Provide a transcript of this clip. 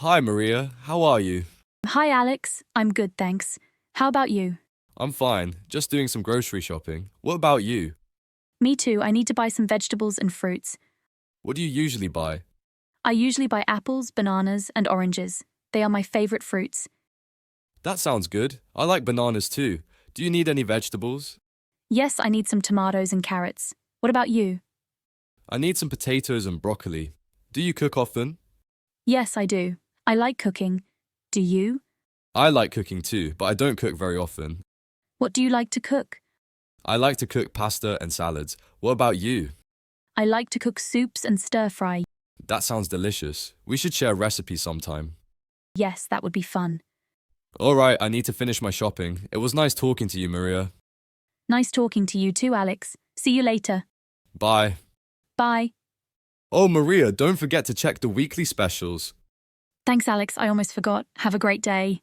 Hi, Maria. How are you? Hi, Alex. I'm good, thanks. How about you? I'm fine. Just doing some grocery shopping. What about you? Me too. I need to buy some vegetables and fruits. What do you usually buy? I usually buy apples, bananas, and oranges. They are my favorite fruits. That sounds good. I like bananas too. Do you need any vegetables? Yes, I need some tomatoes and carrots. What about you? I need some potatoes and broccoli. Do you cook often? Yes, I do. I like cooking. Do you? I like cooking too, but I don't cook very often. What do you like to cook? I like to cook pasta and salads. What about you? I like to cook soups and stir fry. That sounds delicious. We should share a recipe sometime. Yes, that would be fun. Alright, I need to finish my shopping. It was nice talking to you, Maria. Nice talking to you too, Alex. See you later. Bye. Bye. Oh, Maria, don't forget to check the weekly specials. Thanks, Alex. I almost forgot. Have a great day.